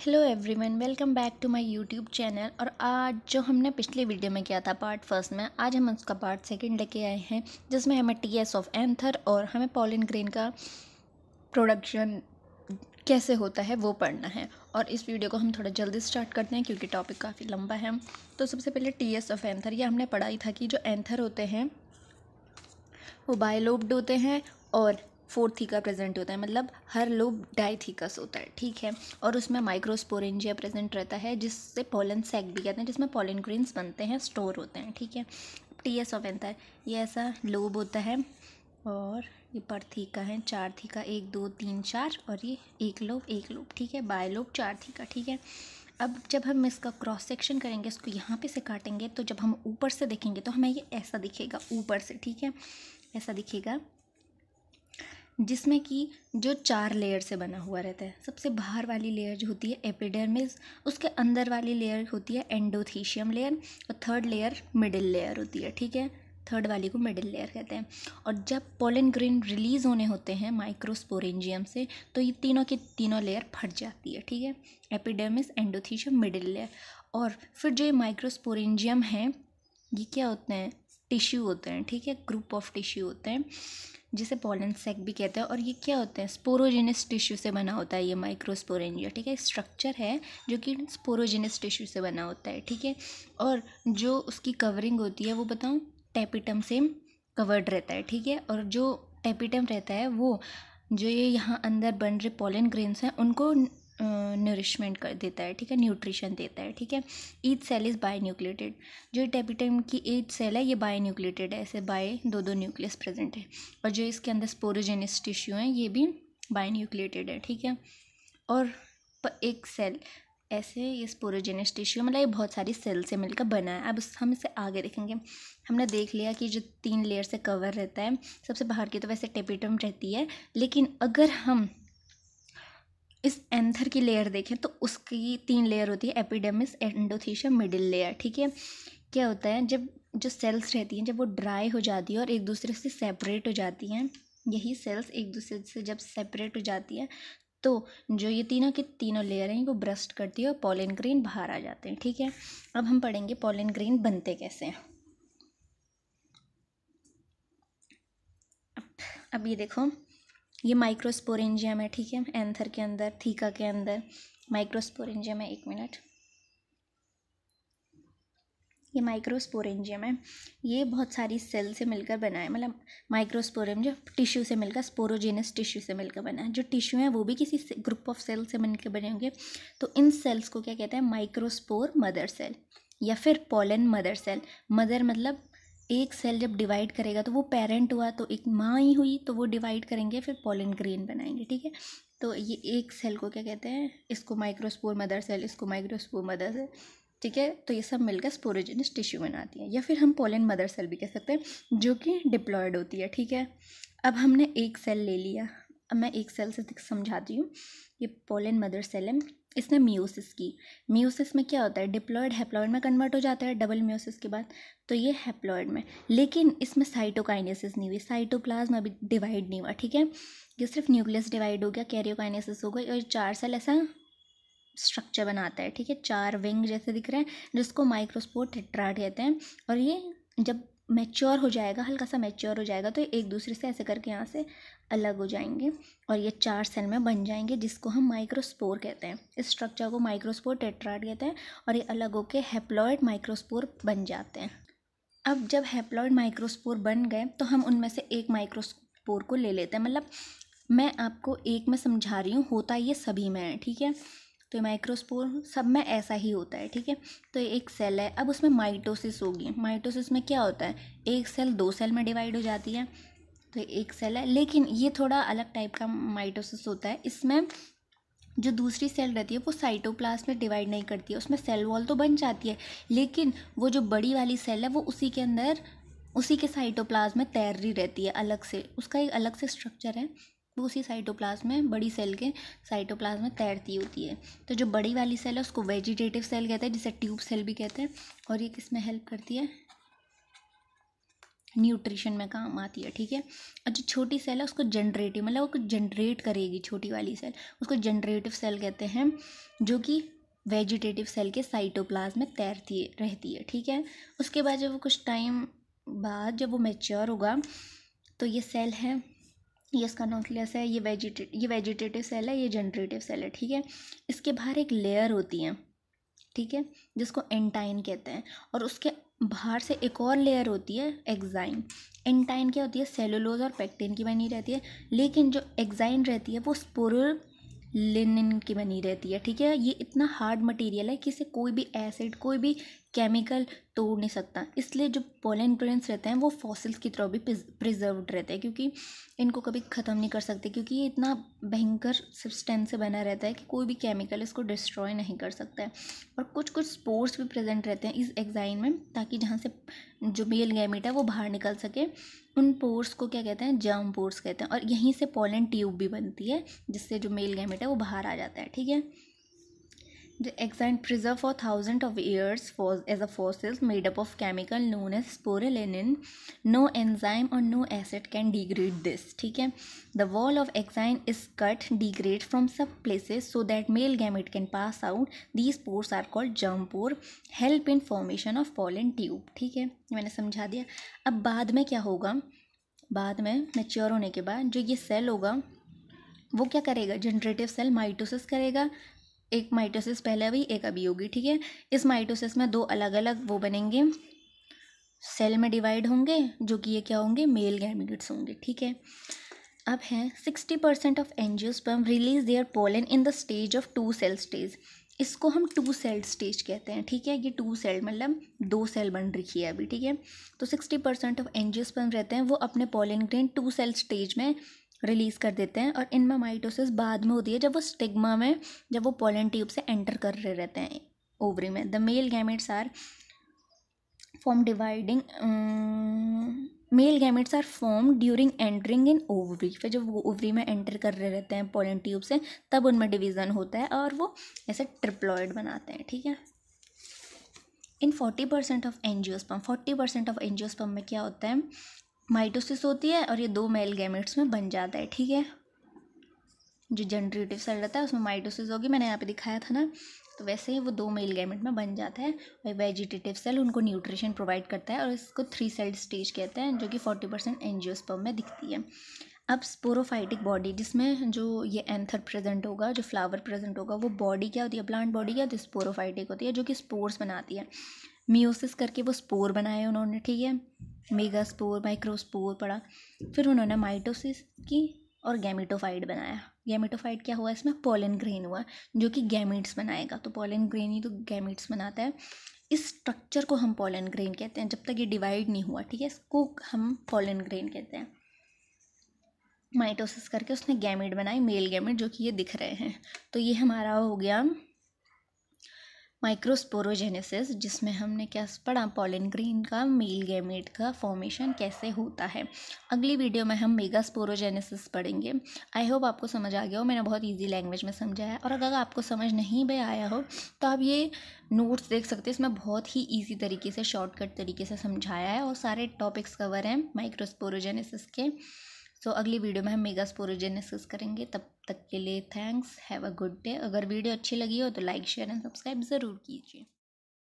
Hello everyone, welcome back to my YouTube channel. और आज जो हमने पिछले वीडियो में किया था पार्ट फर्स्ट में, आज हम उसका पार्ट सेकंड लेके आए हैं, जिसमें हमें टीएस ऑफ एंथर और हमें पॉलन ग्रेन का प्रोडक्शन कैसे होता है वो पढ़ना है। और इस वीडियो को हम थोड़ा जल्दी स्टार्ट करते हैं क्योंकि टॉपिक काफ़ी लंबा है। तो सबसे पहले टीएस ऑफ एंथर, ये हमने पढ़ा ही था कि जो एंथर होते हैं वो बायलोब्ड होते हैं और फोर्थ थीका प्रेजेंट होता है, मतलब हर लोब डाइथीकस होता है, ठीक है। और उसमें माइक्रोस्पोरेंजिया प्रेजेंट रहता है, जिससे पॉलन सैक भी कहते हैं, जिसमें पॉलन ग्रेन्स बनते हैं, स्टोर होते हैं, ठीक है। टीएस ऑफ एंथर, ये ऐसा लोब होता है और ये पर थीका है, 4 थीका, 1 2 3 4, और ये एक लोब, ठीक है। बाय लोब 4 थीका, ठीक है। अब जब हम इसका क्रॉस सेक्शन करेंगे, इसको यहाँ पे से काटेंगे, तो जब हम ऊपर से देखेंगे तो हमें ये ऐसा दिखेगा ऊपर से, ठीक है, ऐसा दिखेगा, जिसमें कि जो 4 लेयर से बना हुआ रहता है। सबसे बाहर वाली लेयर जो होती है एपिडर्मिस, उसके अंदर वाली लेयर होती है एंडोथीशियम लेयर, और थर्ड लेयर मिडिल लेयर होती है, ठीक है। थर्ड वाली को मिडिल लेयर कहते हैं। और जब पॉलन ग्रेन रिलीज़ होने होते हैं माइक्रोस्पोरेंजियम से, तो ये तीनों की तीनों लेयर फट जाती है, ठीक है। Epidermis, endothecium, middle layer. और फिर जो ये माइक्रोस्पोरेंजियम है, ये क्या होते हैं, टिश्यू होते हैं, ठीक है, ग्रुप ऑफ टिश्यू होते हैं, जिसे पॉलन सैक भी कहते हैं। और ये क्या होते हैं, स्पोरोजेनस टिश्यू से बना होता है ये माइक्रोस्पोरेंजिया, ठीक है। स्ट्रक्चर है जो कि स्पोरोजेनस टिश्यू से बना होता है, ठीक है। और जो उसकी कवरिंग होती है वो बताऊँ, टेपिटम से कवर्ड रहता है, ठीक है। और जो टेपिटम रहता है वो जो ये यहाँ अंदर बन रहे पॉलन ग्रेन्स हैं उनको नरिशमेंट कर देता है, ठीक है, न्यूट्रिशन देता है, ठीक है। Each cell is binucleated, जो टेपिटम की ईच सेल है ये बाय न्यूक्लिएटेड है, ऐसे बाय दो न्यूक्लियस प्रेजेंट है। और जो इसके अंदर स्पोरोजेनस टिश्यू हैं ये भी बाय न्यूक्लिएटेड है, ठीक है। और एक सेल ऐसे ये स्पोरोजेनस टिश्यू, मतलब ये बहुत सारी सेल से मिलकर बना है। अब हम इसे आगे देखेंगे। हमने देख लिया कि जो 3 लेयर से कवर रहता है, सबसे बाहर की तो वैसे टेपिटम रहती है, लेकिन अगर हम इस एंथर की लेयर देखें तो उसकी 3 लेयर होती है, एपिडर्मिस, एंडोथीशियम, मिडिल लेयर, ठीक है। क्या होता है, जब जो सेल्स रहती हैं जब वो ड्राई हो जाती है और एक दूसरे से सेपरेट हो जाती हैं, यही सेल्स एक दूसरे से जब सेपरेट हो जाती है तो जो ये तीनों की तीनों लेयर हैं वो ब्रस्ट करती है और पॉलन ग्रेन बाहर आ जाते हैं, ठीक है। अब हम पढ़ेंगे पॉलन ग्रेन बनते कैसे हैं। अब ये देखो, ये माइक्रोस्पोरेंजियम है, ठीक है, एंथर के अंदर, थीका के अंदर माइक्रोस्पोरेंजियम है। 1 मिनट, ये माइक्रोस्पोरेंजियम है, ये बहुत सारी सेल से मिलकर बना है, मतलब माइक्रोस्पोरेंजियम जो टिश्यू से मिलकर, स्पोरोजेनस टिश्यू से मिलकर बना है। जो टिश्यू है वो भी किसी ग्रुप ऑफ सेल से मिलकर बने होंगे, तो इन सेल्स को क्या कहते हैं, माइक्रोस्पोर मदर सेल या फिर पॉलन मदर सेल। मदर मतलब एक सेल जब डिवाइड करेगा तो वो पेरेंट हुआ, तो एक माँ ही हुई, तो वो डिवाइड करेंगे फिर पॉलन ग्रेन बनाएंगे, ठीक है। तो ये एक सेल को क्या कहते हैं, इसको माइक्रोस्पोर मदर सेल, इसको माइक्रोस्पोर मदर सेल, ठीक है। तो ये सब मिलकर स्पोरोजेनस टिश्यू बनाती है, या फिर हम पॉलन मदर सेल भी कह सकते हैं, जो कि डिप्लॉयड होती है, ठीक है। अब हमने एक सेल ले लिया, अब मैं एक सेल से समझाती हूँ। ये पॉलन मदर सेल है, इसने मियोसिस की। मियोसिस में क्या होता है, डिप्लॉयड हैप्लॉयड में कन्वर्ट हो जाता है डबल मियोसिस के बाद, तो ये हैप्लॉयड में, लेकिन इसमें साइटोकाइनेसिस नहीं हुई, साइटोप्लाज्म अभी डिवाइड नहीं हुआ, ठीक है। ये सिर्फ न्यूक्लियस डिवाइड हो गया, कैरियोकाइनेसिस हो गई, और 4 सेल ऐसा स्ट्रक्चर बनाता है, ठीक है, 4 विंग जैसे दिख रहे हैं, जिसको माइक्रोस्पोर टेट्राड कहते हैं। और ये जब मैच्योर हो जाएगा, हल्का सा मैच्योर हो जाएगा, तो एक दूसरे से ऐसे करके यहाँ से अलग हो जाएंगे और ये 4 सेल में बन जाएंगे, जिसको हम माइक्रोस्पोर कहते हैं। इस स्ट्रक्चर को माइक्रोस्पोर टेट्राड कहते हैं, और ये अलग होकर हैप्लॉयड माइक्रोस्पोर बन जाते हैं। अब जब हैप्लॉयड माइक्रोस्पोर बन गए तो हम उनमें से एक माइक्रोस्पोर को ले लेते हैं, मतलब मैं आपको एक में समझा रही हूँ, होता ये सभी में है, ठीक है। तो माइक्रोस्पोर सब में ऐसा ही होता है, ठीक है। तो ये एक सेल है, अब उसमें माइटोसिस होगी। माइटोसिस में क्या होता है, एक सेल 2 सेल में डिवाइड हो जाती है, तो ये एक सेल है, लेकिन ये थोड़ा अलग टाइप का माइटोसिस होता है। इसमें जो दूसरी सेल रहती है वो साइटोप्लाज्म में डिवाइड नहीं करती है, उसमें सेल वॉल तो बन जाती है, लेकिन वो जो बड़ी वाली सेल है वो उसी के अंदर, उसी के साइटोप्लाज्म में तैर रही रहती है अलग से, उसका एक अलग से स्ट्रक्चर है, वो उसी साइटोप्लाज्म में, बड़ी सेल के साइटोप्लाज्म में तैरती होती है। तो जो बड़ी वाली सेल है उसको वेजिटेटिव सेल कहते हैं, जिसे ट्यूब सेल भी कहते हैं। और ये किस में हेल्प करती है, न्यूट्रिशन में काम आती है, ठीक है। और जो छोटी सेल है उसको जनरेटिव, मतलब वो कुछ जनरेट करेगी, छोटी वाली सेल उसको जनरेटिव सेल कहते हैं, जो कि वेजिटेटिव सेल के साइटोप्लाज्म में तैरती रहती है, ठीक है। उसके बाद जब वो कुछ टाइम बाद जब वो मैच्योर होगा तो ये सेल है, ये इसका न्यूक्लियस है, ये वेजिटेटिव सेल है, ये जनरेटिव सेल है, ठीक है। इसके बाहर एक लेयर होती है, ठीक है, जिसको एंटाइन कहते हैं, और उसके बाहर से एक और लेयर होती है एक्साइन। एंटाइन क्या होती है, सेलुलोज और पेक्टिन की बनी रहती है, लेकिन जो एक्साइन रहती है वो स्पोरुलिनिन की बनी रहती है, ठीक है। ये इतना हार्ड मटेरियल है कि इसे कोई भी एसिड, कोई भी केमिकल तोड़ नहीं सकता, इसलिए जो पोलन ग्रेन्स रहते हैं वो फॉसिल्स की तरह भी प्रिजर्व्ड रहते हैं, क्योंकि इनको कभी ख़त्म नहीं कर सकते, क्योंकि ये इतना भयंकर सब्सटेंस से बना रहता है कि कोई भी केमिकल इसको डिस्ट्रॉय नहीं कर सकता है। और कुछ कुछ स्पोर्स भी प्रेजेंट रहते हैं इस एक्साइन में, ताकि जहाँ से जो मेल गैमेट है वो बाहर निकल सके। उन पोर्स को क्या कहते हैं, जर्म पोर्स कहते हैं, और यहीं से पोलन ट्यूब भी बनती है, जिससे जो मेल गैमेट है वो बाहर आ जाता है, ठीक है। The exine preserved for thousands of years as a fossils made up of chemical known as sporulinin. No enzyme or no acid can degrade this, ठीक है। The wall of exine is cut, degrades from some places so that male gamete can pass out. These pores are called germ pore, help in formation of pollen tube, ठीक है, मैंने समझा दिया। अब बाद में क्या होगा, बाद में मैच्योर होने के बाद जो ये सेल होगा वो क्या करेगा, जनरेटिव सेल माइटोसिस करेगा। एक माइटोसिस पहले हुई, एक अभी होगी, ठीक है। इस माइटोसिस में दो अलग अलग वो बनेंगे, सेल में डिवाइड होंगे, जो कि ये क्या होंगे, मेल गैमेट्स होंगे, ठीक है। अब है 60% of angiosperm release their pollen in the stage of 2 cell stage. इसको हम 2 सेल स्टेज कहते हैं, ठीक है। ये 2 सेल मतलब 2 सेल बन रही है अभी, ठीक है। तो 60% ऑफ एंजियोस्पर्म रहते हैं वो अपने पोलन ग्रेन 2 सेल स्टेज में रिलीज़ कर देते हैं, और इनमें माइटोसिस बाद में होती है, जब वो स्टिग्मा में, जब वो पोलन ट्यूब से एंटर कर रहे रहते हैं ओवरी में। The male gametes are form dividing, male gametes are form during entering in ovary. फिर जब वो ओवरी में एंटर कर रहे रहते हैं पोलन ट्यूब से, तब उनमें डिवीज़न होता है और वो ऐसे ट्रिप्लॉइड बनाते हैं, ठीक है। इन 40% ऑफ एंजियोस्पर्म, 40% ऑफ एंजियोस्पर्म में क्या होता है, माइटोसिस होती है और ये 2 मेल गैमेट्स में बन जाता है, ठीक है। जो जनरेटिव सेल रहता है उसमें माइटोसिस होगी, मैंने यहाँ पे दिखाया था ना, तो वैसे ही वो 2 मेल गैमेट में बन जाता है। और वेजिटेटिव सेल उनको न्यूट्रिशन प्रोवाइड करता है, और इसको 3 सेल स्टेज कहते हैं, जो कि 40% एंजियोस्पर्म में दिखती है। अब स्पोरोफाइटिक बॉडी, जिसमें जो ये एंथर प्रेजेंट होगा, जो फ्लावर प्रेजेंट होगा, वो बॉडी क्या होती है, प्लांट बॉडी क्या होती है, स्पोरोफाइटिक होती है, जो कि स्पोर्स बनाती है। मियोसिस करके वो स्पोर बनाए उन्होंने, ठीक है। मेगा स्पोर, माइक्रोस्पोर पढ़ा, फिर उन्होंने माइटोसिस की और गैमेटोफाइट बनाया। गैमेटोफाइट क्या हुआ, इसमें पोलन ग्रेन हुआ, जो कि गैमेट्स बनाएगा। तो पोलन ग्रेन ही तो गैमेट्स बनाता है। इस स्ट्रक्चर को हम पोलन ग्रेन कहते हैं, जब तक ये डिवाइड नहीं हुआ, ठीक है, इसको हम पोलन ग्रेन कहते हैं। माइटोसिस करके उसने गैमेट बनाई, मेल गैमेट, जो कि ये दिख रहे हैं। तो ये हमारा हो गया माइक्रोस्पोरोजेनेसिस, जिसमें हमने क्या पढ़ा, पोलन ग्रेन का मेल गैमेट का फॉर्मेशन कैसे होता है। अगली वीडियो में हम मेगास्पोरोजेनेसिस पढ़ेंगे। आई होप आपको समझ आ गया हो, मैंने बहुत इजी लैंग्वेज में समझाया। और अगर आपको समझ नहीं भी आया हो तो आप ये नोट्स देख सकते हैं, इसमें बहुत ही ईजी तरीके से, शॉर्टकट तरीके से समझाया है, और सारे टॉपिक्स कवर हैं माइक्रोस्पोरोजेनेसिस के। सो अगली वीडियो में हम मेगास्पोरोजेनेसिस करेंगे। तब तक के लिए thanks, have a good day. अगर वीडियो अच्छी लगी हो तो लाइक, शेयर एंड सब्सक्राइब ज़रूर कीजिए।